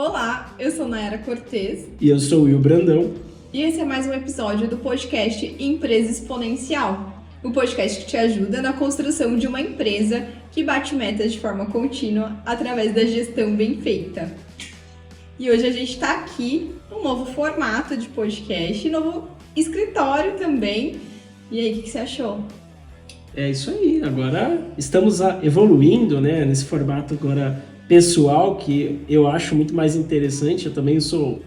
Olá, eu sou Nayara Cortez. E eu sou o Will Brandão. E esse é mais um episódio do podcast Empresa Exponencial. O podcast que te ajuda na construção de uma empresa que bate metas de forma contínua através da gestão bem feita. E hoje a gente está aqui num novo formato de podcast, novo escritório também. E aí, o que você achou? É isso aí, agora estamos evoluindo, né, nesse formato agora pessoal, que eu acho muito mais interessante. Eu também sou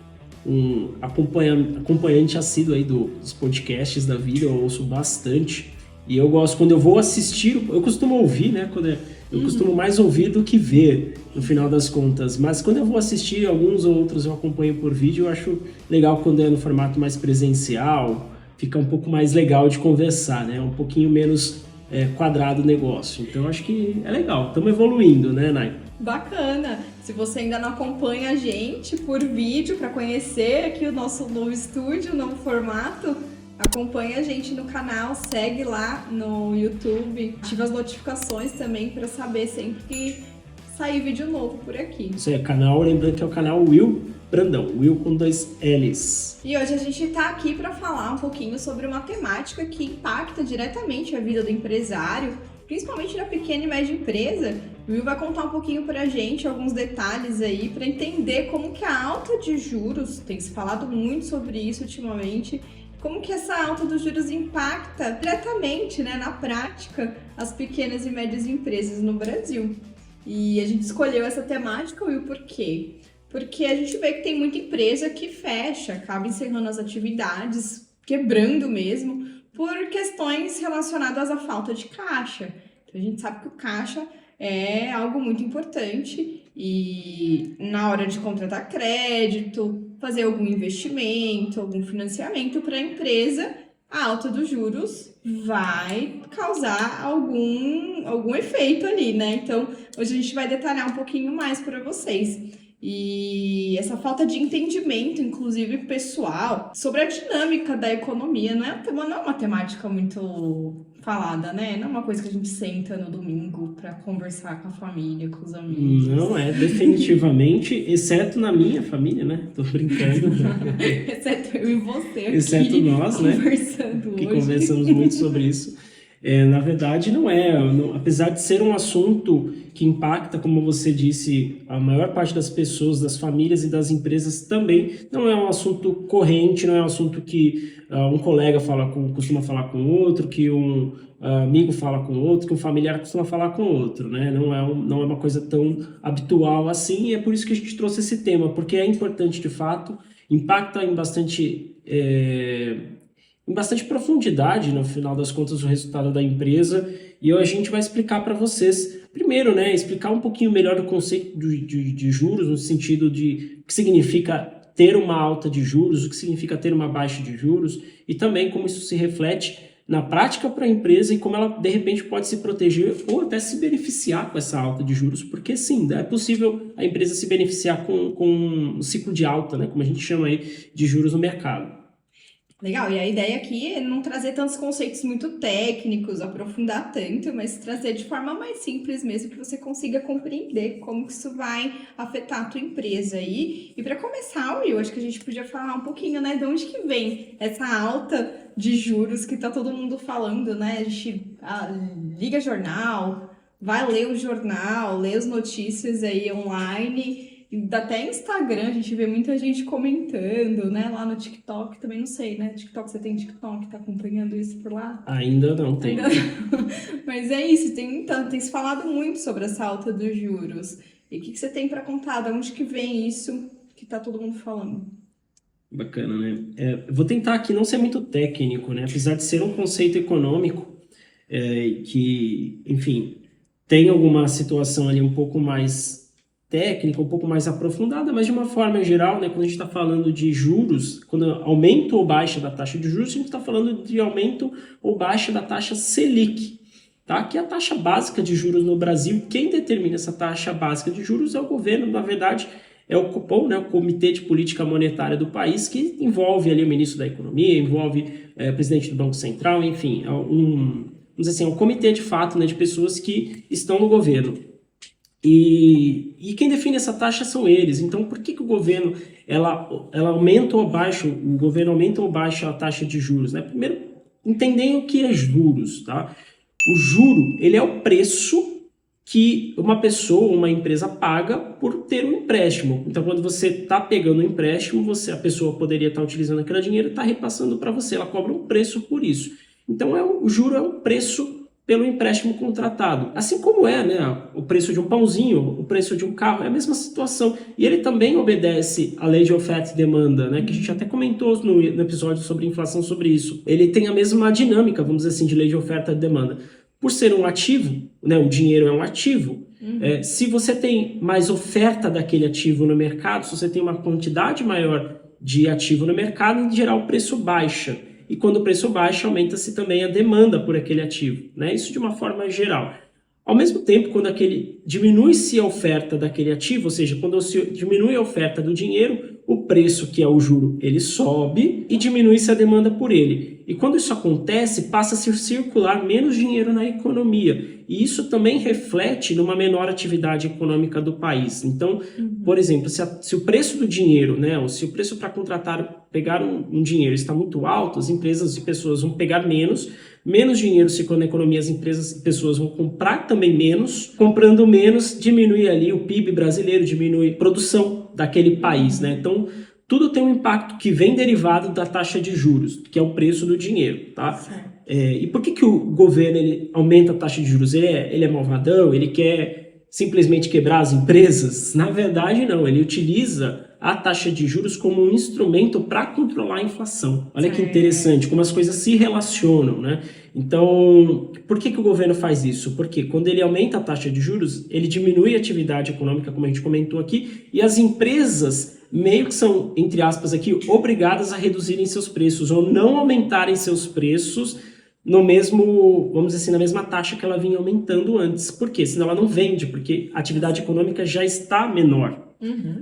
um acompanhante assíduo aí dos podcasts da vida, eu ouço bastante. E eu gosto, quando eu vou assistir, eu costumo ouvir, né, eu costumo mais ouvir do que ver, no final das contas. Mas quando eu vou assistir alguns ou outros, eu acompanho por vídeo. Eu acho legal quando é no formato mais presencial, fica um pouco mais legal de conversar, né, um pouquinho menos quadrado o negócio. Então acho que é legal, estamos evoluindo, né, Nay? Bacana! Se você ainda não acompanha a gente por vídeo para conhecer aqui o nosso novo estúdio, o novo formato, acompanha a gente no canal, segue lá no YouTube, ativa as notificações também para saber sempre que sair vídeo novo por aqui. Isso aí, canal, lembrando que é o canal Will Brandão, Will com 2 L's. E hoje a gente está aqui para falar um pouquinho sobre uma temática que impacta diretamente a vida do empresário, principalmente na pequena e média empresa. O Will vai contar um pouquinho pra gente alguns detalhes aí para entender como que a alta de juros, tem se falado muito sobre isso ultimamente, como que essa alta dos juros impacta diretamente, né, na prática, as pequenas e médias empresas no Brasil. E a gente escolheu essa temática, Will, por quê? Porque a gente vê que tem muita empresa que fecha, acaba encerrando as atividades, quebrando mesmo, por questões relacionadas à falta de caixa. Então, a gente sabe que o caixa é algo muito importante e na hora de contratar crédito, fazer algum investimento, algum financiamento para a empresa, a alta dos juros vai causar algum efeito ali, né? Então, hoje a gente vai detalhar um pouquinho mais para vocês. E essa falta de entendimento, inclusive pessoal, sobre a dinâmica da economia, não é uma temática muito falada, né? Não é uma coisa que a gente senta no domingo para conversar com a família, com os amigos. Não é, definitivamente, exceto na minha família, né? Tô brincando. Exceto eu e você aqui, exceto nós, né? Conversando que hoje. conversamos muito sobre isso. Na verdade, não é. Apesar de ser um assunto que impacta, como você disse, a maior parte das pessoas, das famílias e das empresas também, não é um assunto corrente, não é um assunto que um colega costuma falar com outro, que um amigo fala com outro, que um familiar costuma falar com outro, né? Não é uma coisa tão habitual assim, e é por isso que a gente trouxe esse tema, porque é importante de fato, impacta em bastante profundidade, no final das contas, o resultado da empresa, e a gente vai explicar para vocês, primeiro, né, explicar um pouquinho melhor o conceito de juros, no sentido de o que significa ter uma alta de juros, o que significa ter uma baixa de juros, e também como isso se reflete na prática para a empresa e como ela, de repente, pode se proteger ou até se beneficiar com essa alta de juros, porque sim, é possível a empresa se beneficiar com um ciclo de alta, né, como a gente chama aí de juros no mercado. Legal, e a ideia aqui é não trazer tantos conceitos muito técnicos, aprofundar tanto, mas trazer de forma mais simples mesmo, que você consiga compreender como que isso vai afetar a tua empresa aí. E para começar, Will, acho que a gente podia falar um pouquinho, né, de onde que vem essa alta de juros que tá todo mundo falando, né? A gente liga jornal, vai ler o jornal, lê as notícias aí online. Até Instagram, a gente vê muita gente comentando, né? Lá no TikTok, também não sei, né? TikTok, você tem TikTok, tá acompanhando isso por lá? Ainda não tem. Mas é isso, tem se falado muito sobre essa alta dos juros. E o que você tem para contar? De onde que vem isso que tá todo mundo falando? Bacana, né? Eu vou tentar aqui não ser muito técnico, né? Apesar de ser um conceito econômico, que, enfim, tem alguma situação ali um pouco mais técnica, um pouco mais aprofundada, mas de uma forma geral, né, quando a gente está falando de juros, quando aumento ou baixa da taxa de juros, a gente está falando de aumento ou baixa da taxa Selic, tá? Que é a taxa básica de juros no Brasil. Quem determina essa taxa básica de juros é o governo, na verdade, é o Copom, né, o Comitê de Política Monetária do país, que envolve ali o ministro da Economia, envolve o presidente do Banco Central, enfim, vamos dizer assim, é um comitê de fato, né, de pessoas que estão no governo. E quem define essa taxa são eles. Então, por que o governo ela aumenta ou baixa, o governo aumenta ou baixa a taxa de juros, né? Primeiro, entendem o que é juros, tá? O juro, ele é o preço que uma pessoa, uma empresa paga por ter um empréstimo. Então, quando você está pegando um empréstimo, a pessoa poderia estar utilizando aquele dinheiro e está repassando para você. Ela cobra um preço por isso. Então, o juro é um preço pelo empréstimo contratado. Assim como né, o preço de um pãozinho, o preço de um carro, é a mesma situação. E ele também obedece à lei de oferta e demanda, né, que a gente até comentou no episódio sobre inflação sobre isso. Ele tem a mesma dinâmica, vamos dizer assim, de lei de oferta e demanda. Por ser um ativo, né, o dinheiro é um ativo, se você tem mais oferta daquele ativo no mercado, se você tem uma quantidade maior de ativo no mercado, em geral o preço baixa. E quando o preço baixa, aumenta-se também a demanda por aquele ativo, né? Isso de uma forma geral. Ao mesmo tempo, quando diminui-se a oferta daquele ativo, ou seja, quando se diminui a oferta do dinheiro, o preço, que é o juro, ele sobe e diminui-se a demanda por ele. E quando isso acontece, passa a se circular menos dinheiro na economia. E isso também reflete numa menor atividade econômica do país. Então, por exemplo, se o preço do dinheiro, né, ou se o preço para pegar um dinheiro está muito alto, as empresas e pessoas vão pegar menos dinheiro circula na economia, as empresas e pessoas vão comprar também menos, comprando menos, diminui ali o PIB brasileiro, diminui a produção daquele país, né? Então, tudo tem um impacto que vem derivado da taxa de juros, que é o preço do dinheiro, tá? E por que o governo ele aumenta a taxa de juros? Ele é malvadão? Ele quer simplesmente quebrar as empresas? Na verdade, não. Ele utiliza a taxa de juros como um instrumento para controlar a inflação. Olha que interessante, como as coisas se relacionam, né? Então, por que o governo faz isso? Porque quando ele aumenta a taxa de juros, ele diminui a atividade econômica, como a gente comentou aqui, e as empresas meio que são, entre aspas aqui, obrigadas a reduzirem seus preços ou não aumentarem seus preços no mesmo, vamos dizer assim, na mesma taxa que ela vinha aumentando antes. Por quê? Senão ela não vende, porque a atividade econômica já está menor.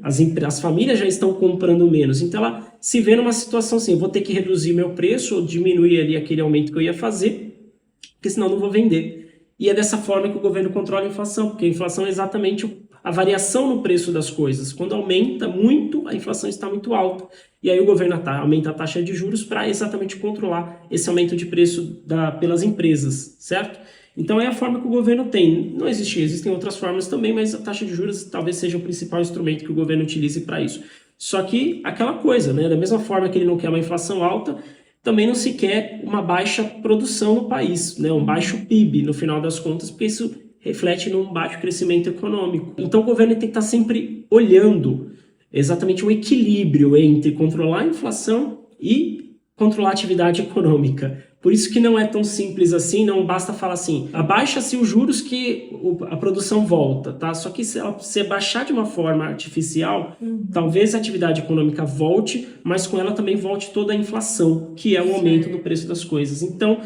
As famílias já estão comprando menos, então ela se vê numa situação assim, eu vou ter que reduzir meu preço ou diminuir ali aquele aumento que eu ia fazer, porque senão eu não vou vender. E é dessa forma que o governo controla a inflação, porque a inflação é exatamente a variação no preço das coisas. Quando aumenta muito, a inflação está muito alta. E aí o governo aumenta a taxa de juros para exatamente controlar esse aumento de preço pelas empresas, certo? Então é a forma que o governo tem. Não existem outras formas também, mas a taxa de juros talvez seja o principal instrumento que o governo utilize para isso. Só que aquela coisa, né? Da mesma forma que ele não quer uma inflação alta, também não se quer uma baixa produção no país, né? Um baixo PIB no final das contas, porque isso reflete num baixo crescimento econômico. Então o governo tem que estar sempre olhando exatamente o equilíbrio entre controlar a inflação e controlar a atividade econômica. Por isso que não é tão simples assim, não basta falar assim, abaixa-se os juros que a produção volta, tá? Só que se baixar de uma forma artificial, talvez a atividade econômica volte, mas com ela também volte toda a inflação, que é o aumento do preço das coisas. Então,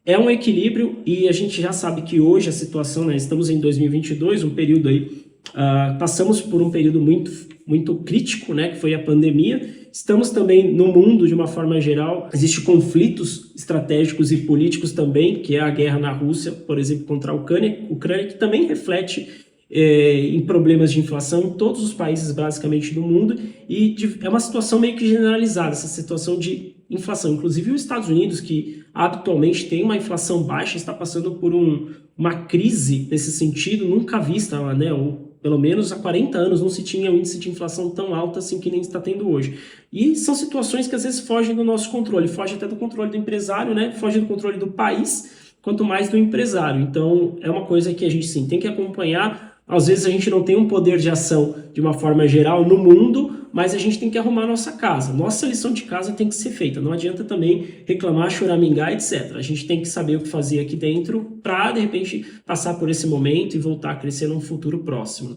é um equilíbrio e a gente já sabe que hoje a situação, né, estamos em 2022, um período aí, passamos por um período muito crítico, né, que foi a pandemia. Estamos também no mundo, de uma forma geral, existem conflitos estratégicos e políticos também, que é a guerra na Rússia, por exemplo, contra a Ucrânia, que também reflete em problemas de inflação em todos os países, basicamente, do mundo, e é uma situação meio que generalizada, essa situação de inflação. Inclusive os Estados Unidos, que atualmente tem uma inflação baixa, está passando por uma crise nesse sentido, nunca vista, né, ou pelo menos há 40 anos não se tinha um índice de inflação tão alto assim que nem está tendo hoje. E são situações que às vezes fogem do nosso controle, fogem até do controle do empresário, né? Fogem do controle do país, quanto mais do empresário. Então é uma coisa que a gente sim tem que acompanhar. Às vezes a gente não tem um poder de ação de uma forma geral no mundo, mas a gente tem que arrumar a nossa casa. Nossa lição de casa tem que ser feita. Não adianta também reclamar, choramingar, etc. A gente tem que saber o que fazer aqui dentro para, de repente, passar por esse momento e voltar a crescer num futuro próximo.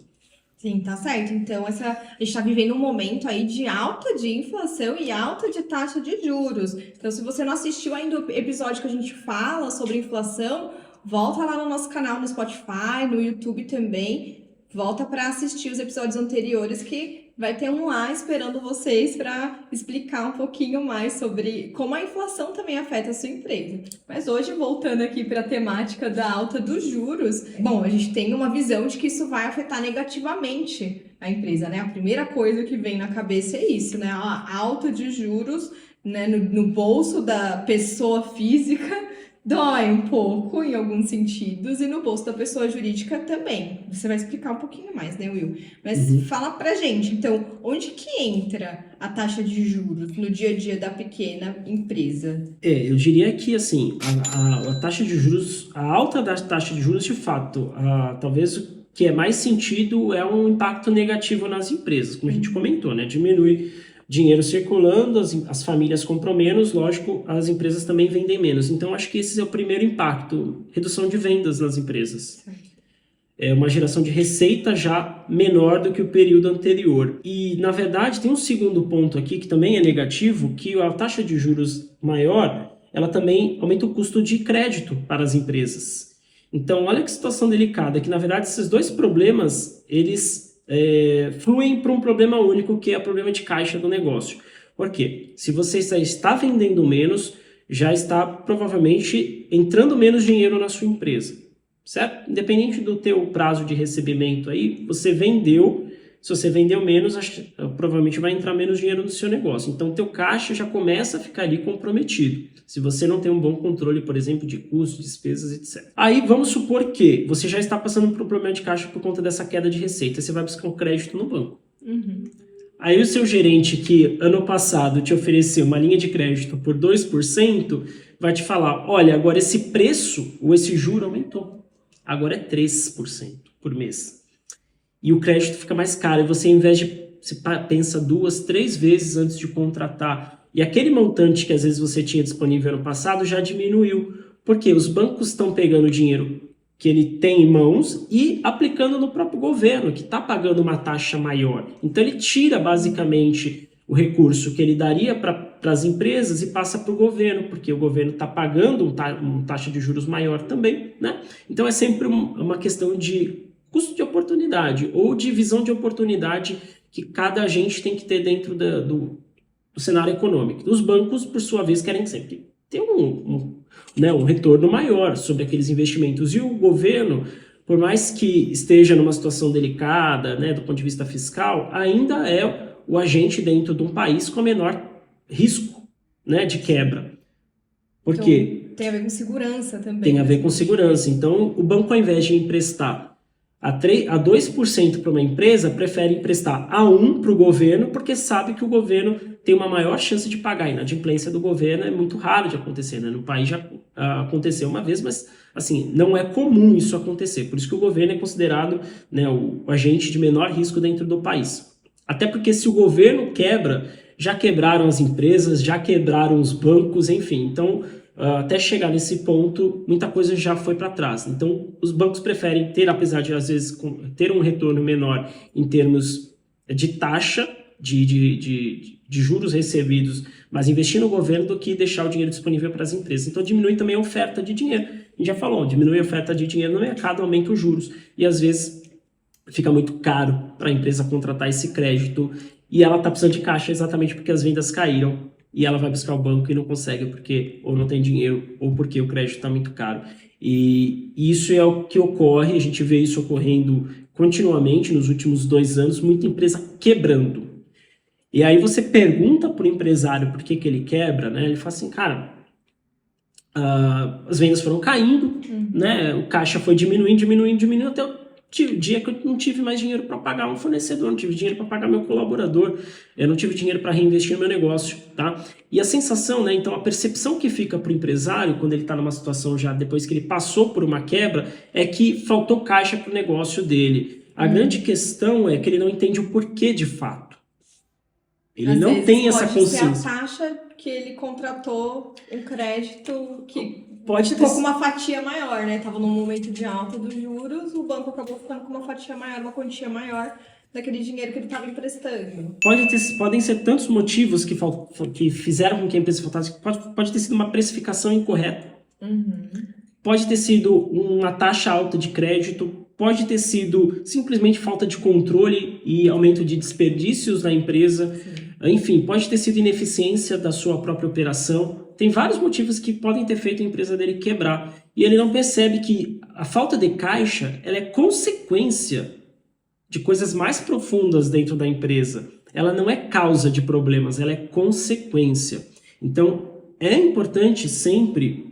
Sim, tá certo. Então, a gente está vivendo um momento aí de alta de inflação e alta de taxa de juros. Então, se você não assistiu ainda o episódio que a gente fala sobre inflação, volta lá no nosso canal no Spotify, no YouTube também. Volta para assistir os episódios anteriores que vai ter um lá esperando vocês para explicar um pouquinho mais sobre como a inflação também afeta a sua empresa. Mas hoje, voltando aqui para a temática da alta dos juros, bom, a gente tem uma visão de que isso vai afetar negativamente a empresa, né? A primeira coisa que vem na cabeça é isso, né? A alta de juros, né, no bolso da pessoa física dói um pouco em alguns sentidos e no bolso da pessoa jurídica também. Você vai explicar um pouquinho mais, né, Will? Mas fala pra gente, então, onde que entra a taxa de juros no dia a dia da pequena empresa? Eu diria que, assim, a taxa de juros, a alta da taxa de juros, de fato, talvez o que é mais sentido é um impacto negativo nas empresas, como a gente comentou, né? Diminui dinheiro circulando, as famílias compram menos, lógico, as empresas também vendem menos. Então, acho que esse é o primeiro impacto, redução de vendas nas empresas. É uma geração de receita já menor do que o período anterior. E, na verdade, tem um segundo ponto aqui que também é negativo, que a taxa de juros maior, ela também aumenta o custo de crédito para as empresas. Então, olha que situação delicada, que, na verdade, esses dois problemas, eles fluem para um problema único, que é o problema de caixa do negócio. Por quê? Se você está vendendo menos, já está provavelmente entrando menos dinheiro na sua empresa, certo? Independente do teu prazo de recebimento aí, você vendeu, se você vendeu menos, provavelmente vai entrar menos dinheiro no seu negócio. Então, teu caixa já começa a ficar ali comprometido, se você não tem um bom controle, por exemplo, de custos, despesas, etc. Aí, vamos supor que você já está passando por um problema de caixa por conta dessa queda de receita, você vai buscar um crédito no banco. Aí, o seu gerente, que ano passado te ofereceu uma linha de crédito por 2%, vai te falar, olha, agora esse preço, ou esse juro aumentou. Agora é 3% por mês. E o crédito fica mais caro, e você, ao invés de, você pensa 2, 3 vezes antes de contratar, e aquele montante que às vezes você tinha disponível ano passado já diminuiu, porque os bancos estão pegando o dinheiro que ele tem em mãos e aplicando no próprio governo, que está pagando uma taxa maior. Então ele tira basicamente o recurso que ele daria para as empresas e passa para o governo, porque o governo está pagando uma taxa de juros maior também, né? Então é sempre uma questão de custo de oportunidade ou de visão de oportunidade que cada agente tem que ter dentro do cenário econômico. Os bancos, por sua vez, querem sempre ter um retorno maior sobre aqueles investimentos. E o governo, por mais que esteja numa situação delicada, né, do ponto de vista fiscal, ainda é o agente dentro de um país com menor risco, né, de quebra. Por quê? Tem a ver com segurança também. Tem a ver com segurança. Então, o banco, ao invés de emprestar a 2% para uma empresa, prefere emprestar a 1% para o governo, porque sabe que o governo tem uma maior chance de pagar. A inadimplência do governo é muito raro de acontecer, né? No país já aconteceu uma vez, mas assim, não é comum isso acontecer. Por isso que o governo é considerado, né, o agente de menor risco dentro do país. Até porque se o governo quebra, já quebraram as empresas, já quebraram os bancos, enfim. Então, até chegar nesse ponto, muita coisa já foi para trás. Então, os bancos preferem ter, apesar de, às vezes, ter um retorno menor em termos de taxa, de juros recebidos, mas investir no governo do que deixar o dinheiro disponível para as empresas. Então, diminui também a oferta de dinheiro. A gente já falou, diminui a oferta de dinheiro no mercado, aumenta os juros. E, às vezes, fica muito caro para a empresa contratar esse crédito e ela está precisando de caixa exatamente porque as vendas caíram. E ela vai buscar o banco e não consegue porque ou não tem dinheiro ou porque o crédito está muito caro. E isso é o que ocorre, a gente vê isso ocorrendo continuamente nos últimos 2 anos, muita empresa quebrando. E aí você pergunta para o empresário por que ele quebra, né? Ele fala assim, cara, as vendas foram caindo, né? O caixa foi diminuindo até o dia que eu não tive mais dinheiro para pagar um fornecedor, não tive dinheiro para pagar meu colaborador, eu não tive dinheiro para reinvestir no meu negócio, tá? E a sensação, né, então a percepção que fica para o empresário, quando ele está numa situação já depois que ele passou por uma quebra, é que faltou caixa para o negócio dele. A grande questão é que ele não entende o porquê de fato. Ele não tem essa consciência. Pode ser a taxa que ele contratou um crédito que pode ficou com uma fatia maior, né? Tava num momento de alta dos juros, o banco acabou ficando com uma fatia maior, uma quantia maior daquele dinheiro que ele estava emprestando. Podem ser tantos motivos que fizeram com que a empresa faltasse. Pode ter sido uma precificação incorreta. Pode ter sido uma taxa alta de crédito. pode ter sido simplesmente falta de controle e aumento de desperdícios na empresa, enfim, pode ter sido ineficiência da sua própria operação. Tem vários motivos que podem ter feito a empresa dele quebrar. E ele não percebe que a falta de caixa ela é consequência de coisas mais profundas dentro da empresa. Ela não é causa de problemas, ela é consequência. Então, é importante sempre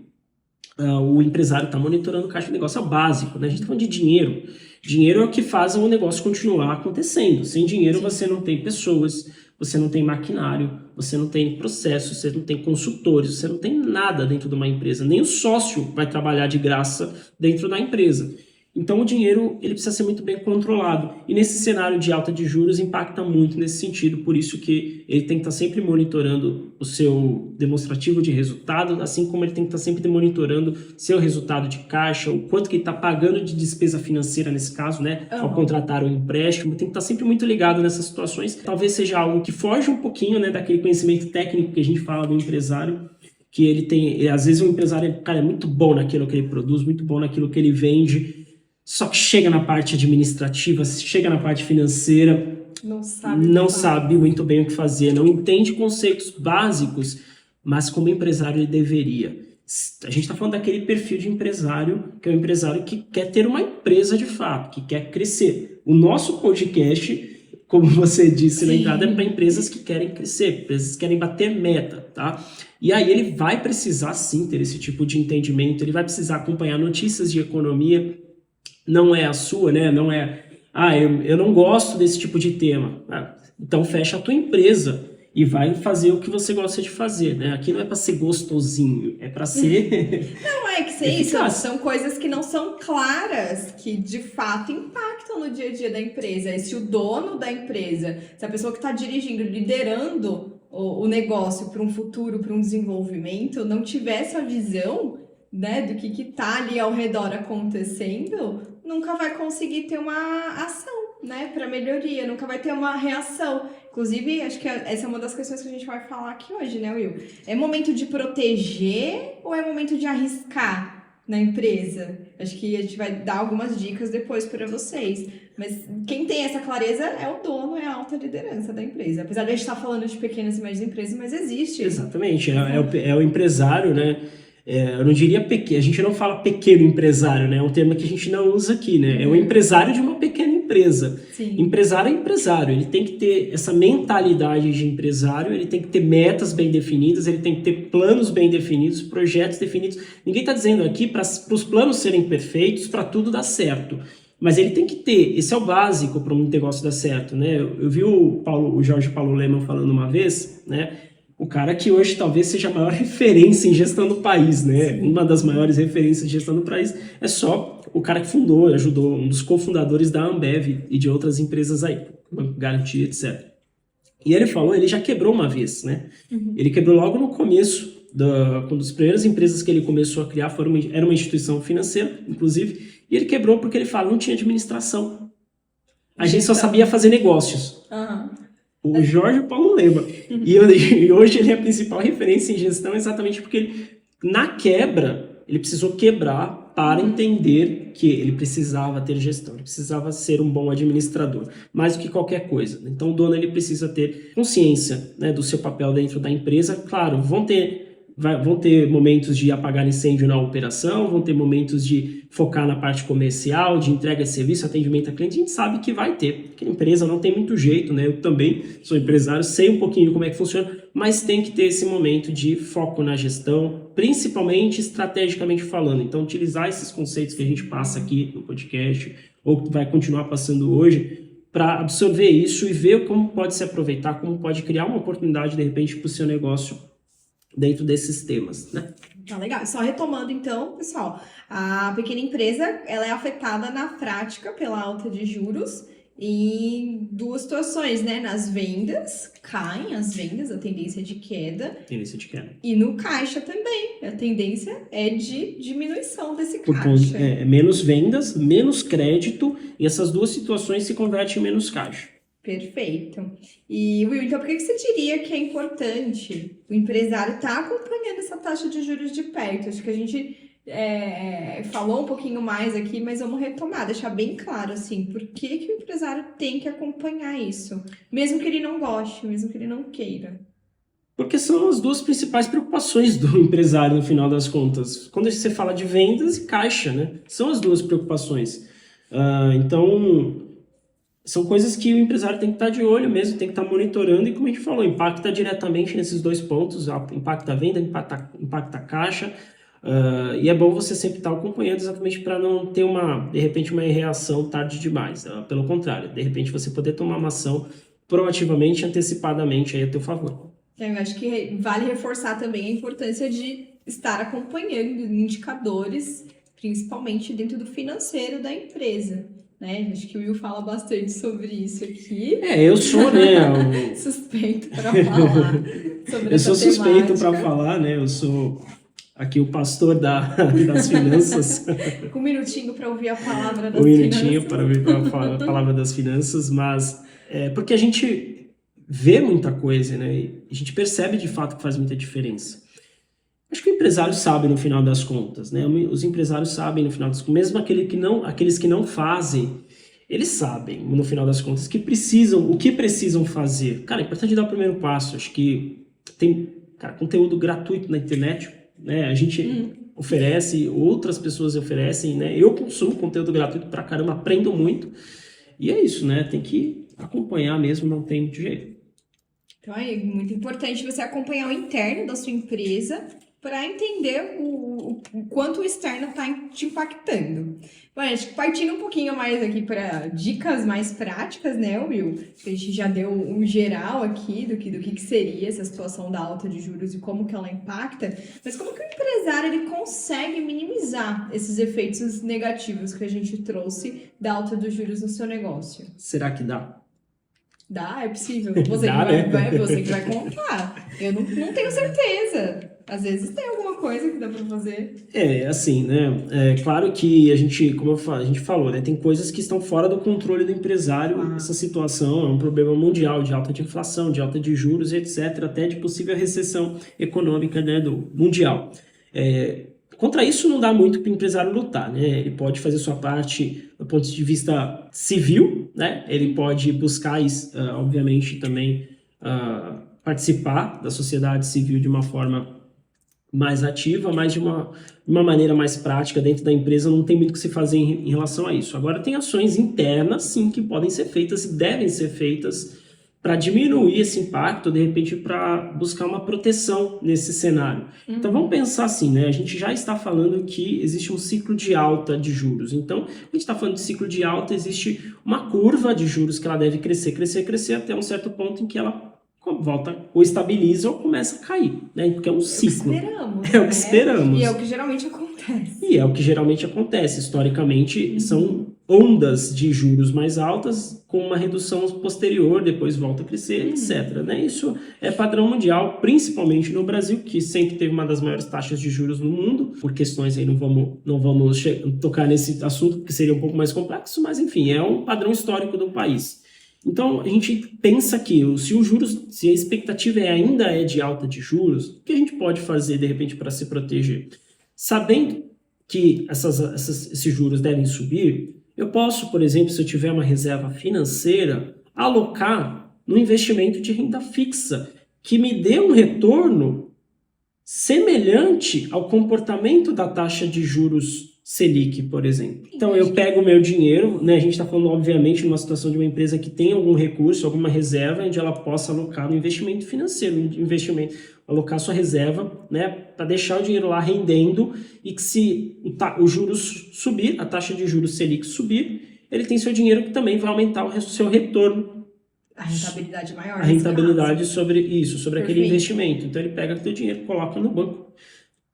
o empresário estar monitorando o caixa de negócio, é o básico, né? A gente está falando de dinheiro. Dinheiro é o que faz o negócio continuar acontecendo. Sem dinheiro você não tem pessoas, você não tem maquinário, você não tem processos, você não tem consultores, você não tem nada dentro de uma empresa. Nem o sócio vai trabalhar de graça dentro da empresa. Então o dinheiro ele precisa ser muito bem controlado. E nesse cenário de alta de juros impacta muito nesse sentido. Por isso que ele tem que estar sempre monitorando o seu demonstrativo de resultado, assim como ele tem que estar sempre monitorando seu resultado de caixa, o quanto que ele está pagando de despesa financeira nesse caso, né? Ao contratar um empréstimo. Tem que estar sempre muito ligado nessas situações. Talvez seja algo que foge um pouquinho, né, daquele conhecimento técnico que a gente fala do empresário, que ele tem, às vezes o empresário cara, é muito bom naquilo que ele produz, muito bom naquilo que ele vende, só que chega na parte administrativa, chega na parte financeira, não sabe muito bem o que fazer, não entende conceitos básicos, mas como empresário ele deveria. A gente está falando daquele perfil de empresário, que é o empresário que quer ter uma empresa de fato, que quer crescer. O nosso podcast, como você disse na entrada, é para empresas que querem crescer, empresas que querem bater meta, tá? E aí ele vai precisar sim ter esse tipo de entendimento, ele vai precisar acompanhar notícias de economia. Não é a sua, né? Não é, eu não gosto desse tipo de tema. Então fecha a tua empresa e vai fazer o que você gosta de fazer, né? Aqui não é para ser gostosinho, é para ser... Não, é que ser isso, são coisas que não são claras, que de fato impactam no dia a dia da empresa. E se o dono da empresa, se a pessoa que está dirigindo, liderando o negócio para um futuro, para um desenvolvimento, não tiver essa visão, né, do que está ali ao redor acontecendo, nunca vai conseguir ter uma ação, né, para melhoria, nunca vai ter uma reação. Inclusive, acho que essa é uma das questões que a gente vai falar aqui hoje, né, Will? É momento de proteger ou é momento de arriscar na empresa? Acho que a gente vai dar algumas dicas depois para vocês. Mas quem tem essa clareza é o dono, é a alta liderança da empresa. Apesar de a gente estar falando de pequenas e médias empresas, mas existe. Exatamente, é o empresário, né? Eu não diria pequeno, a gente não fala pequeno empresário, né? É um termo que a gente não usa aqui, né? É o empresário de uma pequena empresa. Sim. Empresário é empresário, ele tem que ter essa mentalidade de empresário, ele tem que ter metas bem definidas, ele tem que ter planos bem definidos, projetos definidos. Ninguém está dizendo aqui para os planos serem perfeitos, para tudo dar certo. Mas ele tem que ter, esse é o básico para um negócio dar certo, né? Eu vi o Jorge Paulo Lemann falando uma vez, né? O cara que hoje talvez seja a maior referência em gestão do país, né? Sim. Uma das maiores referências de gestão do país é só o cara que fundou, ajudou, um dos cofundadores da Ambev e de outras empresas aí, Banco Garantia, etc. E ele falou, ele já quebrou uma vez, né? Uhum. Ele quebrou logo no começo, uma das primeiras empresas que ele começou a criar era uma instituição financeira, inclusive, e ele quebrou porque ele fala, não tinha administração. A gente só sabia fazer negócios. Uhum. O Jorge Paulo Lemann. E hoje ele é a principal referência em gestão exatamente porque ele, na quebra, ele precisou quebrar para entender que ele precisava ter gestão, ele precisava ser um bom administrador, mais do que qualquer coisa. Então o dono ele precisa ter consciência, né, do seu papel dentro da empresa. Claro, vão ter momentos de apagar incêndio na operação, vão ter momentos de focar na parte comercial, de entrega de serviço, atendimento a cliente, a gente sabe que vai ter, porque a empresa não tem muito jeito, né? Eu também sou empresário, sei um pouquinho como é que funciona, mas tem que ter esse momento de foco na gestão, principalmente estrategicamente falando. Então, utilizar esses conceitos que a gente passa aqui no podcast, ou que vai continuar passando hoje, para absorver isso e ver como pode se aproveitar, como pode criar uma oportunidade, de repente, para o seu negócio dentro desses temas, né? Tá legal. Só retomando então, pessoal, a pequena empresa, ela é afetada na prática pela alta de juros em duas situações, né? Nas vendas, caem as vendas, a tendência é de queda. Tendência de queda. E no caixa também, a tendência é de diminuição desse caixa. Menos vendas, menos crédito, e essas duas situações se convertem em menos caixa. Perfeito. E, Will, então por que você diria que é importante o empresário estar acompanhando essa taxa de juros de perto? Acho que a gente falou um pouquinho mais aqui, mas vamos retomar, deixar bem claro, assim, por que que o empresário tem que acompanhar isso? Mesmo que ele não goste, mesmo que ele não queira. Porque são as duas principais preocupações do empresário no final das contas. Quando você fala de vendas e caixa, né? São as duas preocupações. Então, são coisas que o empresário tem que estar de olho mesmo, tem que estar monitorando e, como a gente falou, impacta diretamente nesses dois pontos, impacta a venda, impacta a caixa. E é bom você sempre estar acompanhando exatamente para não ter de repente, uma reação tarde demais. Pelo contrário, de repente você poder tomar uma ação proativamente, antecipadamente aí a teu favor. Eu acho que vale reforçar também a importância de estar acompanhando indicadores, principalmente dentro do financeiro da empresa, né? Acho que o Will fala bastante sobre isso aqui. Eu sou, né? Suspeito para falar sobre Eu sou essa suspeito temática. para falar, né? Eu sou aqui o pastor das finanças. Um minutinho para ouvir a palavra das Um minutinho finanças. para ouvir a palavra das finanças, mas porque a gente vê muita coisa, né? E a gente percebe de fato que faz muita diferença. Acho que o empresário sabe no final das contas, né? Os empresários sabem no final das contas, mesmo aqueles que não fazem, eles sabem no final das contas o que precisam fazer. Cara, é importante dar o primeiro passo. Acho que tem, cara, conteúdo gratuito na internet, né? A gente oferece, outras pessoas oferecem, né? Eu consumo conteúdo gratuito pra caramba, aprendo muito. E é isso, né? Tem que acompanhar mesmo, não tem muito jeito. Então é muito importante você acompanhar o interno da sua empresa para entender o quanto o externo está te impactando. Bom, acho que partindo um pouquinho mais aqui para dicas mais práticas, né, Will? A gente já deu um geral aqui do que seria essa situação da alta de juros e como que ela impacta, mas como que o empresário ele consegue minimizar esses efeitos negativos que a gente trouxe da alta dos juros no seu negócio? Será que dá? Dá, é possível. Você que vai contar. Eu não tenho certeza. Às vezes tem alguma coisa que dá para fazer. Assim, né? É claro que a gente, como a gente falou, né? Tem coisas que estão fora do controle do empresário. Essa situação é um problema mundial de alta de inflação, de alta de juros, etc., até de possível recessão econômica, né, do mundial. Contra isso não dá muito para o empresário lutar, né? Ele pode fazer sua parte do ponto de vista civil, né? Ele pode buscar, obviamente, também participar da sociedade civil de uma forma mais ativa, mas de uma maneira mais prática dentro da empresa. Não tem muito o que se fazer em relação a isso. Agora, tem ações internas, sim, que podem ser feitas e devem ser feitas para diminuir esse impacto, de repente, para buscar uma proteção nesse cenário. Então, vamos pensar assim, né? A gente já está falando que existe um ciclo de alta de juros. Então, a gente está falando de ciclo de alta, existe uma curva de juros que ela deve crescer, crescer, crescer, até um certo ponto em que ela volta ou estabiliza ou começa a cair, né? Porque é um ciclo. É o que esperamos. E é o que geralmente acontece. E é o que geralmente acontece. Historicamente, são ondas de juros mais altas com uma redução posterior, depois volta a crescer, etc. Né? Isso é padrão mundial, principalmente no Brasil, que sempre teve uma das maiores taxas de juros no mundo. Por questões aí, não vamos tocar nesse assunto, porque seria um pouco mais complexo, mas enfim, é um padrão histórico do país. Então, a gente pensa que se a expectativa ainda é de alta de juros, o que a gente pode fazer, de repente, para se proteger? Sabendo que esses juros devem subir, eu posso, por exemplo, se eu tiver uma reserva financeira, alocar no investimento de renda fixa, que me dê um retorno semelhante ao comportamento da taxa de juros Selic, por exemplo. Então, eu pego o meu dinheiro, né? A gente está falando, obviamente, numa situação de uma empresa que tem algum recurso, alguma reserva, onde ela possa alocar no investimento financeiro, alocar sua reserva, né? Para deixar o dinheiro lá rendendo e que se o juros subir, a taxa de juros Selic subir, ele tem seu dinheiro que também vai aumentar o seu retorno. A rentabilidade maior. A rentabilidade sobre aquele investimento. Então, ele pega o seu dinheiro e coloca no banco.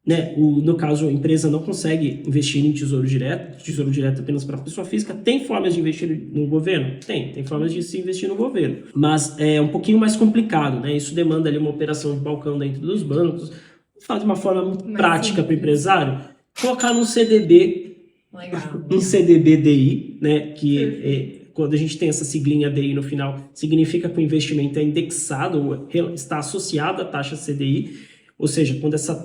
Né? No caso, a empresa não consegue investir em tesouro direto apenas para a pessoa física. Tem formas de investir no governo? Tem formas de se investir no governo, mas é um pouquinho mais complicado, né? Isso demanda ali uma operação de balcão dentro dos bancos. Faz de uma forma muito prática para o empresário, colocar num CDB, um CDB-DI, né? Que quando a gente tem essa siglinha DI no final, significa que o investimento é indexado, ou está associado à taxa CDI. Ou seja,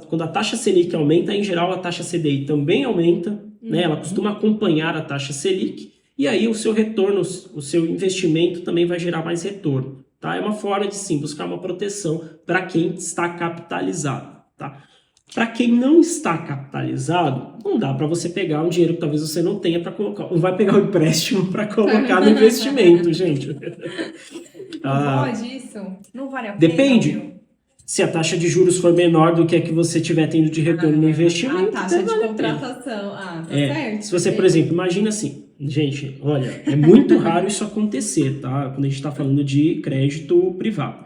quando a taxa Selic aumenta, em geral a taxa CDI também aumenta, né? Ela costuma acompanhar a taxa Selic, e aí o seu retorno, o seu investimento também vai gerar mais retorno. Tá? É uma forma de sim buscar uma proteção para quem está capitalizado. Tá? Para quem não está capitalizado, não dá para você pegar um dinheiro que talvez você não tenha para colocar. Não vai pegar um empréstimo para colocar no investimento, gente. Não pode isso? Não vale a pena? Depende. Se a taxa de juros for menor do que a que você estiver tendo de retorno no investimento, a taxa de contratação. Tá certo. Se você, por exemplo, imagina assim, gente, olha, é muito raro isso acontecer, tá? Quando a gente está falando de crédito privado.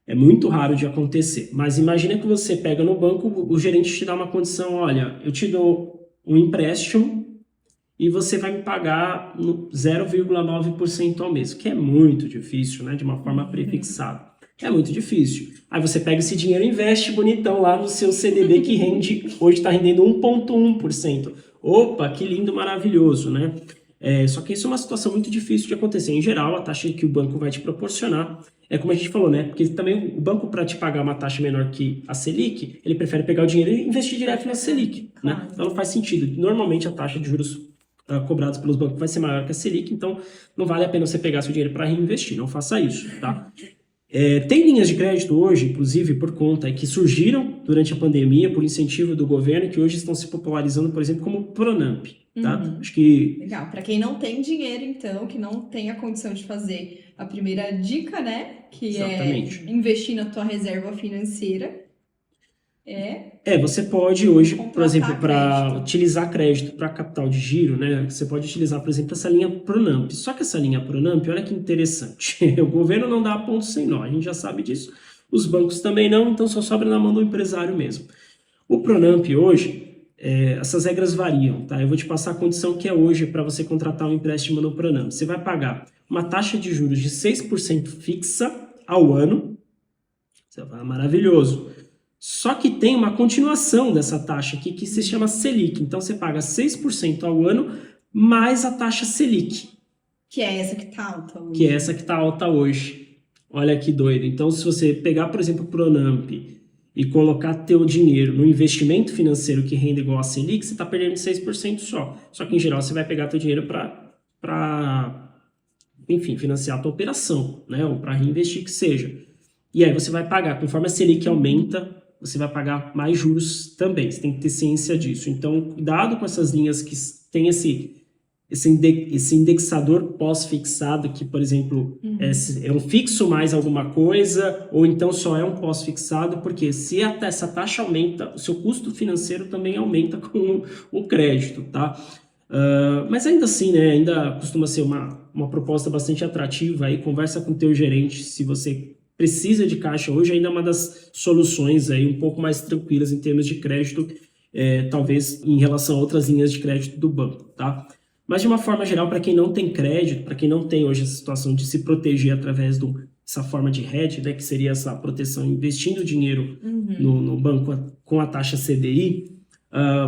É muito raro de acontecer. Mas imagina que você pega no banco, o gerente te dá uma condição, olha, eu te dou um empréstimo e você vai me pagar 0,9% ao mês, que é muito difícil, né? De uma forma prefixada. É muito difícil. Aí você pega esse dinheiro e investe bonitão lá no seu CDB que hoje está rendendo 1,1%. Opa, que lindo, maravilhoso, né? Só que isso é uma situação muito difícil de acontecer. Em geral, a taxa que o banco vai te proporcionar é como a gente falou, né? Porque também o banco, para te pagar uma taxa menor que a Selic, ele prefere pegar o dinheiro e investir direto na Selic, né? Então não faz sentido. Normalmente a taxa de juros cobrados pelos bancos vai ser maior que a Selic, então não vale a pena você pegar seu dinheiro para reinvestir. Não faça isso, tá? Tem linhas de crédito hoje, inclusive, por conta que surgiram durante a pandemia, por incentivo do governo, que hoje estão se popularizando, por exemplo, como Pronamp. Tá? Acho que... Legal. Para quem não tem dinheiro, então, que não tem a condição de fazer a primeira dica, né? Que Exatamente. É investir na tua reserva financeira. Você pode hoje, por exemplo, para utilizar crédito para capital de giro, né? Você pode utilizar, por exemplo, essa linha Pronamp. Só que essa linha Pronamp, olha que interessante. O governo não dá ponto sem nó, a gente já sabe disso. Os bancos também não, então só sobra na mão do empresário mesmo. O Pronamp hoje, essas regras variam, tá? Eu vou te passar a condição que é hoje para você contratar um empréstimo no Pronamp. Você vai pagar uma taxa de juros de 6% fixa ao ano. Você vai falar, maravilhoso. Só que tem uma continuação dessa taxa aqui que se chama Selic. Então você paga 6% ao ano mais a taxa Selic. Que é essa que está alta hoje. Olha que doido. Então se você pegar, por exemplo, o Pronamp e colocar teu dinheiro no investimento financeiro que rende igual a Selic, você está perdendo 6% só. Só que em geral você vai pegar teu dinheiro para enfim, financiar a tua operação, né? Ou para reinvestir que seja. E aí você vai pagar, conforme a Selic aumenta, você vai pagar mais juros também. Você tem que ter ciência disso. Então, cuidado com essas linhas que tem esse indexador pós-fixado, que, por exemplo, é um fixo mais alguma coisa, ou então só é um pós-fixado, porque se essa taxa aumenta, o seu custo financeiro também aumenta com o crédito, tá? Mas ainda assim, né, ainda costuma ser uma proposta bastante atrativa. Aí conversa com o teu gerente se você precisa de caixa. Hoje ainda é uma das soluções aí um pouco mais tranquilas em termos de crédito, talvez em relação a outras linhas de crédito do banco, tá? Mas de uma forma geral, para quem não tem crédito, para quem não tem hoje essa situação de se proteger através dessa forma de hedge, né, que seria essa proteção investindo dinheiro no banco com a taxa CDI,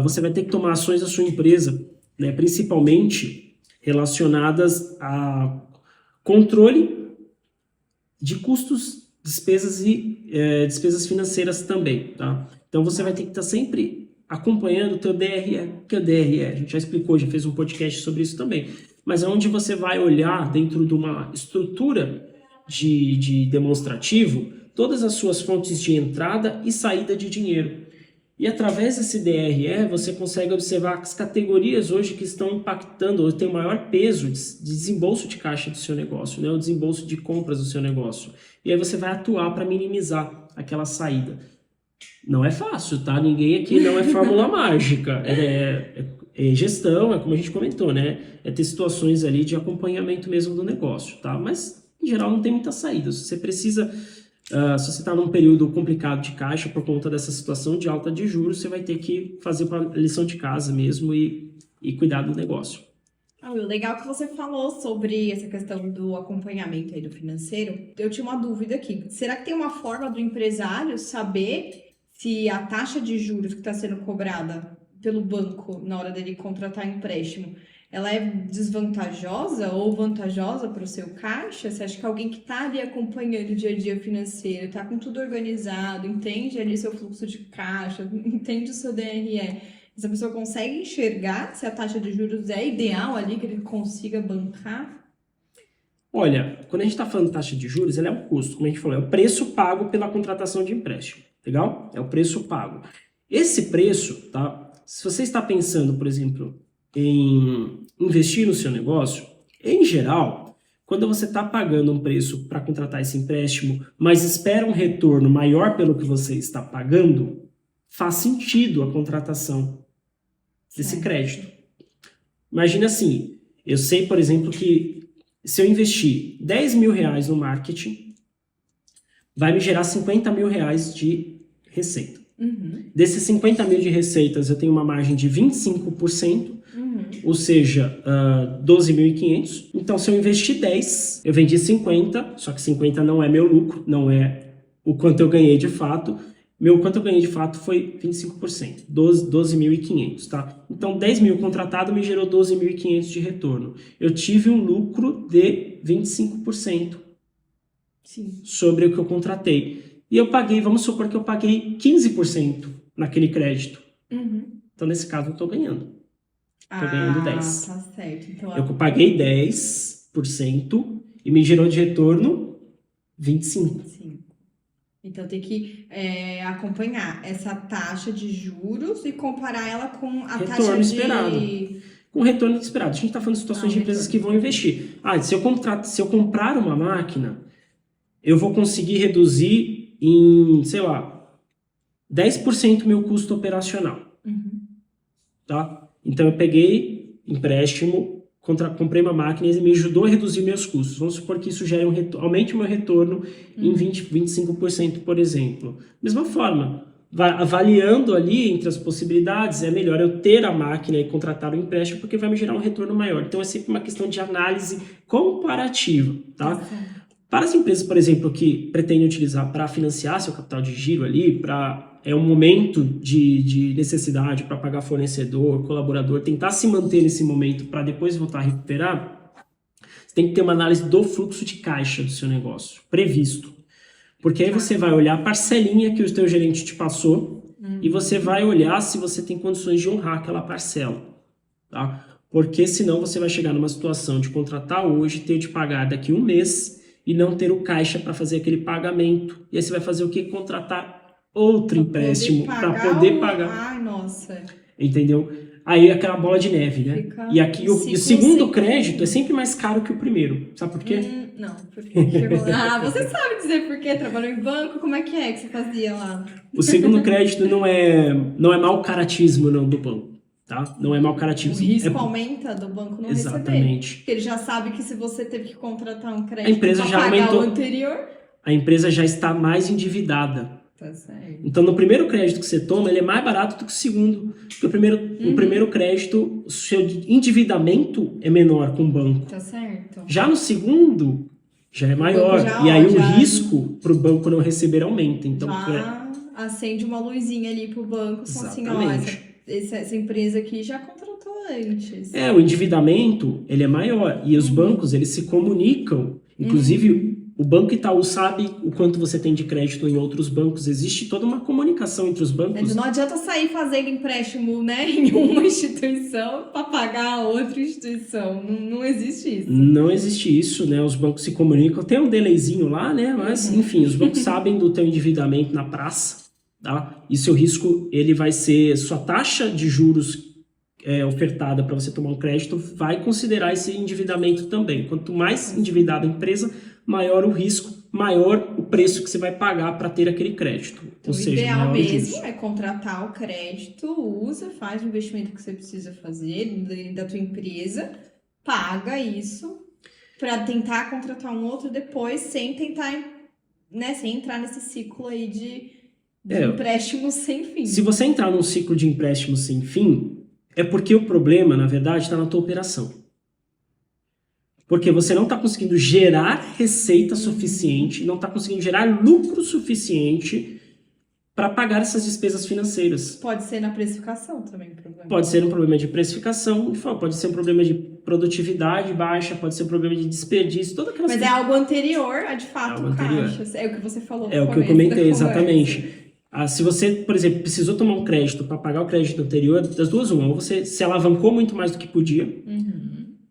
você vai ter que tomar ações da sua empresa, né, principalmente relacionadas a controle de custos, despesas e despesas financeiras também, tá? Então você vai ter que estar sempre acompanhando o teu DRE. O que é o DRE? A gente já explicou, já fez um podcast sobre isso também. Mas é onde você vai olhar dentro de uma estrutura de demonstrativo todas as suas fontes de entrada e saída de dinheiro. E através desse DRE você consegue observar as categorias hoje que estão impactando, ou tem o maior peso de desembolso de caixa do seu negócio, né? O desembolso de compras do seu negócio. E aí você vai atuar para minimizar aquela saída. Não é fácil, tá? Ninguém aqui não é fórmula mágica. É gestão, é como a gente comentou, né? É ter situações ali de acompanhamento mesmo do negócio, tá? Mas, em geral, não tem muita saída. Se você precisa... se você está num período complicado de caixa por conta dessa situação de alta de juros, você vai ter que fazer a lição de casa mesmo e cuidar do negócio. Legal que você falou sobre essa questão do acompanhamento aí do financeiro. Eu tinha uma dúvida aqui. Será que tem uma forma do empresário saber se a taxa de juros que está sendo cobrada pelo banco na hora dele contratar empréstimo ela é desvantajosa ou vantajosa para o seu caixa? Você acha que alguém que está ali acompanhando o dia a dia financeiro, está com tudo organizado, entende ali seu fluxo de caixa, entende o seu DRE, essa pessoa consegue enxergar se a taxa de juros é ideal ali, que ele consiga bancar? Olha, quando a gente está falando de taxa de juros, ela é um custo, como a gente falou, é o preço pago pela contratação de empréstimo, legal? É o preço pago. Esse preço, tá? Se você está pensando, por exemplo, em investir no seu negócio, em geral, quando você está pagando um preço para contratar esse empréstimo, mas espera um retorno maior pelo que você está pagando, faz sentido a contratação desse crédito. Imagina assim, eu sei, por exemplo, que se eu investir 10 mil reais no marketing, vai me gerar 50 mil reais de receita. Desses 50 mil de receitas, eu tenho uma margem de 25%, ou seja, 12.500. Então, se eu investir 10, eu vendi 50, só que 50 não é meu lucro, não é o quanto eu ganhei de fato. Quanto eu ganhei de fato foi 25%, 12.500, tá? Então, 10 mil contratado me gerou 12.500 de retorno. Eu tive um lucro de 25% sobre o que eu contratei. E eu paguei, vamos supor que eu paguei 15% naquele crédito. Então, nesse caso, eu estou ganhando. Estou ganhando 10. Tá certo. Então, eu paguei 10% e me gerou de retorno 25%. Sim. Então, tem que acompanhar essa taxa de juros e comparar ela com a retorno taxa esperado. Com o retorno esperado. A gente está falando de situações de empresas que vão investir. Se eu comprar uma máquina, eu vou conseguir reduzir em, sei lá, 10% meu custo operacional. Tá? Então, eu peguei empréstimo, comprei uma máquina e me ajudou a reduzir meus custos. Vamos supor que isso gere aumente o meu retorno em 25%, por exemplo. Mesma forma, avaliando ali entre as possibilidades, é melhor eu ter a máquina e contratar o empréstimo, porque vai me gerar um retorno maior. Então, é sempre uma questão de análise comparativa, tá? Para as empresas, por exemplo, que pretendem utilizar para financiar seu capital de giro ali, é um momento de necessidade para pagar fornecedor, colaborador, tentar se manter nesse momento para depois voltar a recuperar, você tem que ter uma análise do fluxo de caixa do seu negócio, previsto. Porque aí você vai olhar a parcelinha que o teu gerente te passou e você vai olhar se você tem condições de honrar aquela parcela, tá? Porque senão você vai chegar numa situação de contratar hoje, ter de pagar daqui um mês e não ter o caixa para fazer aquele pagamento. E aí você vai fazer o quê? Contratar outro empréstimo para poder pagar. Ai, nossa. Entendeu? Aí aquela bola de neve, né? E aqui o segundo crédito é sempre mais caro que o primeiro. Sabe por quê? Não, porque você sabe dizer por quê? Trabalhou em banco, como é que você fazia lá? O segundo crédito não é mau caratismo não, do banco. Tá? Não é mau caratismo. O risco aumenta do banco não Exatamente. receber. Porque ele já sabe que se você teve que contratar um crédito a empresa já pagar aumentou, o anterior... A empresa já está mais endividada. Tá certo. Então, no primeiro crédito que você toma, ele é mais barato do que o segundo. Porque o primeiro crédito, o seu endividamento é menor com o banco. Tá certo. Já no segundo, já é maior. E aí o risco para o banco não receber aumenta. Então, já acende uma luzinha ali pro banco. Assim, ó, essa empresa aqui já contratou antes. O endividamento, ele é maior. E os bancos, eles se comunicam. Inclusive, o Banco Itaú sabe o quanto você tem de crédito em outros bancos. Existe toda uma comunicação entre os bancos. Não adianta sair fazendo empréstimo, né, em uma instituição para pagar a outra instituição. Não existe isso. Não existe isso, né? Os bancos se comunicam. Tem um delayzinho lá, né? Mas, enfim, os bancos sabem do teu endividamento na praça. Tá? E seu risco, ele vai ser, sua taxa de juros ofertada para você tomar um crédito vai considerar esse endividamento também. Quanto mais endividada a empresa, maior o risco, maior o preço que você vai pagar para ter aquele crédito. Então, o ideal mesmo é contratar o crédito, faz o investimento que você precisa fazer da tua empresa, paga isso para tentar contratar um outro depois sem tentar, né, sem entrar nesse ciclo aí de empréstimo sem fim. Se você entrar num ciclo de empréstimo sem fim, é porque o problema, na verdade, está na tua operação. Porque você não está conseguindo gerar receita suficiente, não está conseguindo gerar lucro suficiente para pagar essas despesas financeiras. Pode ser na precificação também, problema. Pode ser um problema de precificação, pode ser um problema de produtividade baixa, pode ser um problema de desperdício, toda aquela... Mas é algo anterior a, de fato, algo anterior. caixas. É o que você falou. É o que eu comentei, exatamente. Se você, por exemplo, precisou tomar um crédito para pagar o crédito anterior, das duas uma, ou você se alavancou muito mais do que podia,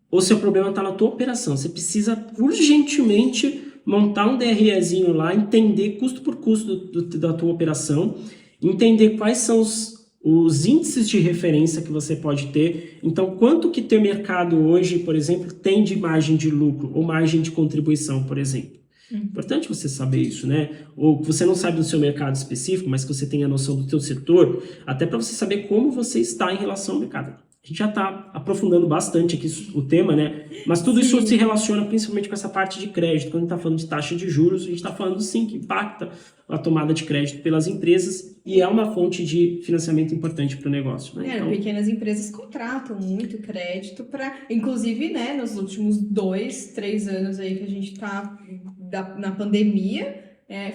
ou seu problema está na tua operação. Você precisa urgentemente montar um DREzinho lá, entender custo por custo da tua operação, entender quais são os índices de referência que você pode ter. Então, quanto que teu mercado hoje, por exemplo, tem de margem de lucro ou margem de contribuição, por exemplo. Importante você saber isso, né? Ou você não sabe do seu mercado específico, mas que você tenha noção do teu setor, até para você saber como você está em relação ao mercado. A gente já está aprofundando bastante aqui o tema, né? Mas tudo isso se relaciona principalmente com essa parte de crédito. Quando a gente está falando de taxa de juros, a gente está falando sim que impacta a tomada de crédito pelas empresas e é uma fonte de financiamento importante para o negócio. Né? Então, pequenas empresas contratam muito crédito para, inclusive, né, nos últimos 2, 3 anos aí que a gente está na pandemia,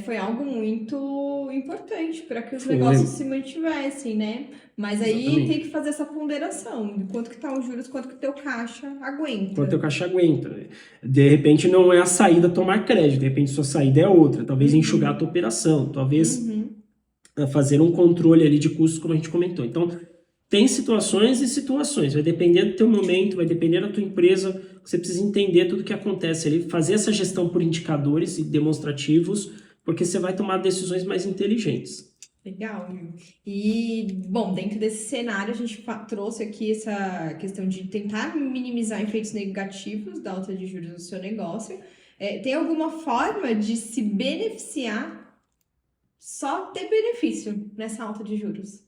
foi algo muito importante para que os negócios se mantivessem, né? Mas aí tem que fazer essa ponderação de quanto que tá os juros, quanto que teu caixa aguenta. Quanto teu caixa aguenta. De repente não é a saída tomar crédito, de repente sua saída é outra. Talvez enxugar a tua operação, talvez fazer um controle ali de custos, como a gente comentou. Então, tem situações e situações. Vai depender do teu momento, vai depender da tua empresa. Você precisa entender tudo o que acontece ali, fazer essa gestão por indicadores e demonstrativos, porque você vai tomar decisões mais inteligentes. Legal, Will. E, bom, dentro desse cenário, a gente trouxe aqui essa questão de tentar minimizar efeitos negativos da alta de juros no seu negócio. Tem alguma forma de se beneficiar, só ter benefício nessa alta de juros?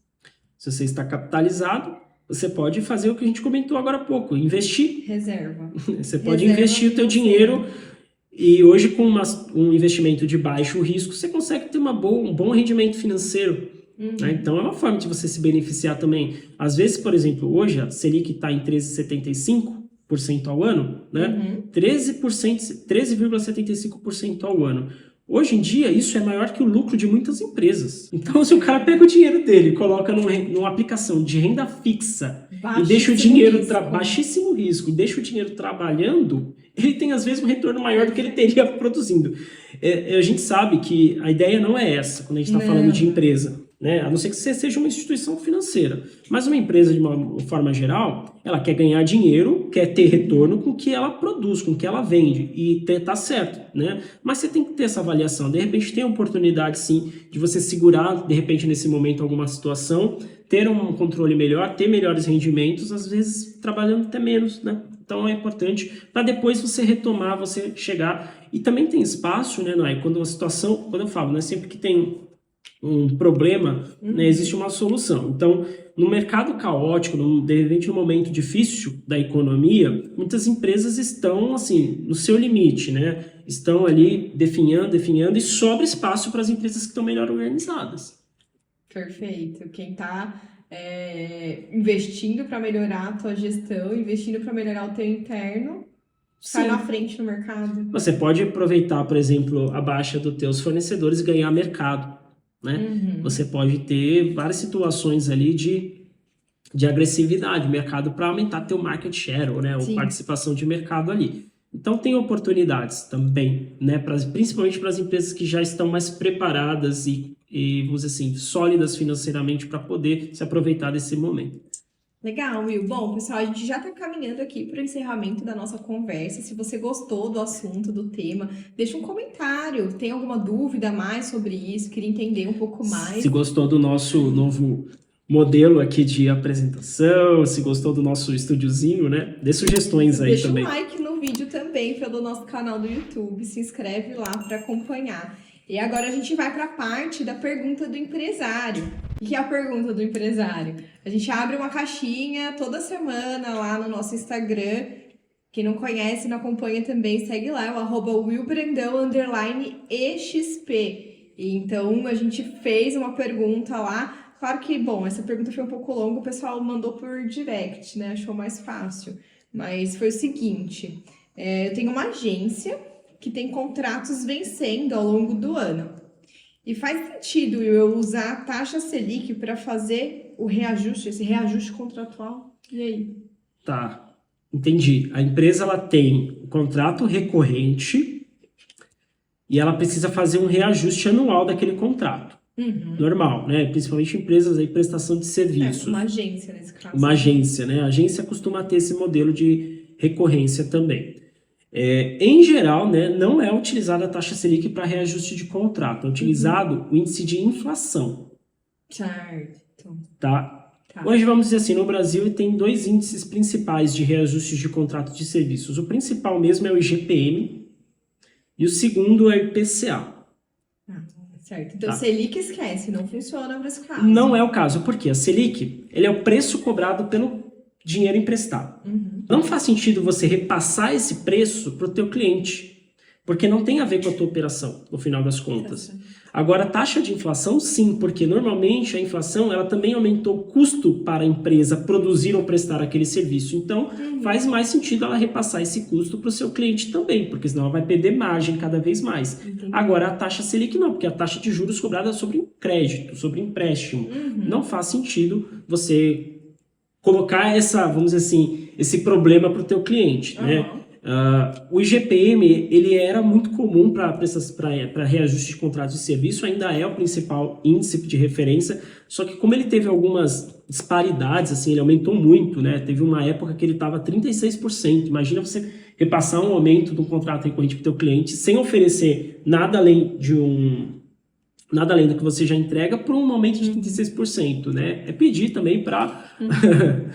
Se você está capitalizado, você pode fazer o que a gente comentou agora há pouco, investir. Reserva. Você pode investir o teu dinheiro e hoje com um investimento de baixo risco, você consegue ter um bom rendimento financeiro. Né? Então é uma forma de você se beneficiar também. Às vezes, por exemplo, hoje a Selic está em 13,75% ao ano, né? 13,75% ao ano. Hoje em dia, isso é maior que o lucro de muitas empresas. Então, se o cara pega o dinheiro dele e coloca numa aplicação de renda fixa e deixa o dinheiro baixíssimo risco, e deixa o dinheiro trabalhando, ele tem, às vezes, um retorno maior do que ele teria produzindo. A gente sabe que a ideia não é essa, quando a gente está falando de empresa. Né? A não ser que você seja uma instituição financeira. Mas uma empresa, de uma forma geral, ela quer ganhar dinheiro, quer ter retorno com o que ela produz, com o que ela vende. E tá certo, né? Mas você tem que ter essa avaliação. De repente tem a oportunidade, sim, de você segurar, de repente, nesse momento, alguma situação, ter um controle melhor, ter melhores rendimentos, às vezes trabalhando até menos, né? Então é importante para depois você retomar, você chegar. E também tem espaço, né, Noé? Quando uma situação, quando eu falo, né, sempre que tem um problema, né, existe uma solução. Então, no mercado caótico, de repente no momento difícil da economia, muitas empresas estão assim no seu limite, né? Estão ali definhando e sobra espaço para as empresas que estão melhor organizadas. Perfeito. Quem está investindo para melhorar a tua gestão, investindo para melhorar o teu interno, sai na frente no mercado. Você pode aproveitar, por exemplo, a baixa dos teus fornecedores e ganhar mercado. Né? Você pode ter várias situações ali de agressividade, mercado para aumentar teu market share, né? Ou participação de mercado ali. Então tem oportunidades também, né? Principalmente para as empresas que já estão mais preparadas e vamos dizer assim, sólidas financeiramente para poder se aproveitar desse momento. Legal, Will. Bom, pessoal, a gente já está caminhando aqui para o encerramento da nossa conversa. Se você gostou do assunto, do tema, deixa um comentário. Tem alguma dúvida a mais sobre isso? Queria entender um pouco mais. Se gostou do nosso novo modelo aqui de apresentação, se gostou do nosso estúdiozinho, né? Dê sugestões aí também. Deixa um like no vídeo também pelo nosso canal do YouTube. Se inscreve lá para acompanhar. E agora a gente vai para a parte da pergunta do empresário. O que é a pergunta do empresário? A gente abre uma caixinha toda semana lá no nosso Instagram. Quem não conhece, não acompanha também, segue lá, é o @willbrandão_exp. Então, a gente fez uma pergunta lá. Claro que, bom, essa pergunta foi um pouco longa, o pessoal mandou por direct, né? Achou mais fácil. Mas foi o seguinte, eu tenho uma agência que tem contratos vencendo ao longo do ano. E faz sentido eu usar a taxa Selic para fazer o reajuste, esse reajuste contratual? E aí? Tá, entendi. A empresa ela tem o contrato recorrente e ela precisa fazer um reajuste anual daquele contrato. Normal, né? Principalmente empresas aí, prestação de serviços. Uma agência nesse caso. Uma agência, né? A agência costuma ter esse modelo de recorrência também. Em geral, né, não é utilizada a taxa Selic para reajuste de contrato, é utilizado o índice de inflação. Certo. Tá? Hoje, vamos dizer assim, no Brasil tem 2 índices principais de reajustes de contrato de serviços. O principal mesmo é o IGPM e o segundo é o IPCA. Certo. Então, Selic esquece, não funciona para esse caso. Não é o caso, porque a Selic ele é o preço cobrado pelo dinheiro emprestado. Não faz sentido você repassar esse preço para o teu cliente, porque não tem a ver com a tua operação, no final das contas. Agora, a taxa de inflação, sim, porque normalmente a inflação ela também aumentou o custo para a empresa produzir ou prestar aquele serviço. Então, faz mais sentido ela repassar esse custo para o seu cliente também, porque senão ela vai perder margem cada vez mais. Agora, a taxa Selic não, porque a taxa de juros cobrada é sobre crédito, sobre empréstimo. Não faz sentido você colocar vamos dizer assim, esse problema para o teu cliente, né? O IGPM, ele era muito comum para reajuste de contratos de serviço, ainda é o principal índice de referência, só que como ele teve algumas disparidades, assim, ele aumentou muito, né? Teve uma época que ele estava 36%. Imagina você repassar um aumento do contrato recorrente para o teu cliente sem oferecer nada além do que você já entrega por um aumento de 36%, né? É pedir também para... né?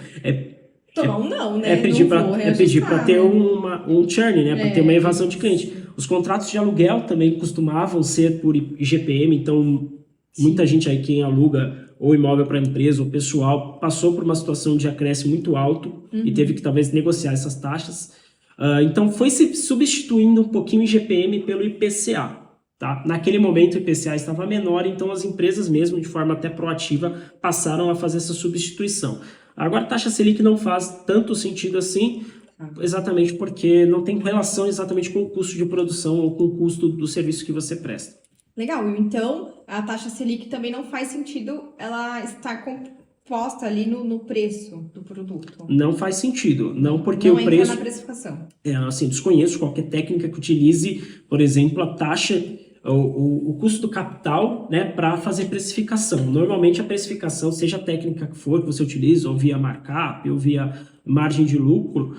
É pedir para ter um churn, né? Para ter uma evasão de cliente. Os contratos de aluguel também costumavam ser por IGPM, então muita gente aí quem aluga ou imóvel para empresa ou pessoal passou por uma situação de acréscimo muito alto e teve que talvez negociar essas taxas. Então foi se substituindo um pouquinho o IGPM pelo IPCA. Tá? Naquele momento o IPCA estava menor, então as empresas mesmo, de forma até proativa, passaram a fazer essa substituição. Agora a taxa Selic não faz tanto sentido assim, exatamente porque não tem relação exatamente com o custo de produção ou com o custo do serviço que você presta. Legal, então a taxa Selic também não faz sentido ela estar composta ali no preço do produto. Não faz sentido, não porque não o preço... Não entra na precificação. Assim, desconheço qualquer técnica que utilize, por exemplo, a taxa... O custo do capital, né, para fazer precificação. Normalmente a precificação, seja a técnica que for que você utiliza, ou via markup, ou via margem de lucro,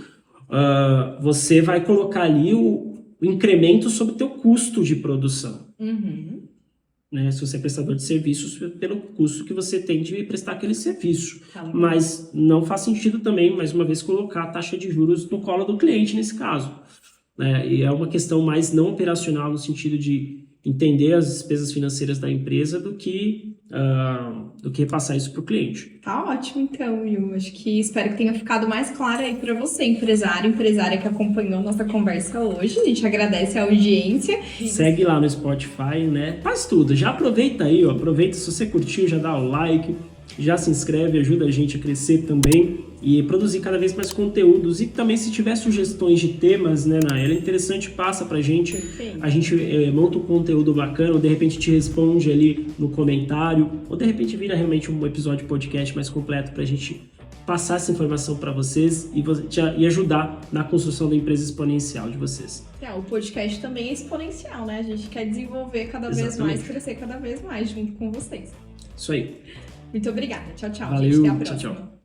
você vai colocar ali o incremento sobre o teu custo de produção. Né, se você é prestador de serviços, pelo custo que você tem de prestar aquele serviço. Mas não faz sentido também, mais uma vez, colocar a taxa de juros no colo do cliente nesse caso. E é uma questão mais não operacional no sentido de entender as despesas financeiras da empresa do que repassar isso para o cliente. Tá ótimo, então, Will. Espero que tenha ficado mais claro aí para você, empresária que acompanhou nossa conversa hoje. A gente agradece a audiência. Segue lá no Spotify, né? Faz tudo. Já aproveita aí, ó. Aproveita, se você curtiu, já dá o like, já se inscreve, ajuda a gente a crescer também e produzir cada vez mais conteúdos. E também, se tiver sugestões de temas, né, Naela, é interessante, passa pra gente. A gente monta um conteúdo bacana, ou de repente te responde ali no comentário, ou de repente vira realmente um episódio de podcast mais completo pra gente passar essa informação para vocês e ajudar na construção da empresa exponencial de vocês. O podcast também é exponencial, né? A gente quer desenvolver cada vez mais, crescer cada vez mais junto com vocês. Isso aí. Muito obrigada. Tchau, tchau. Valeu, gente. Até a próxima. Tchau, tchau.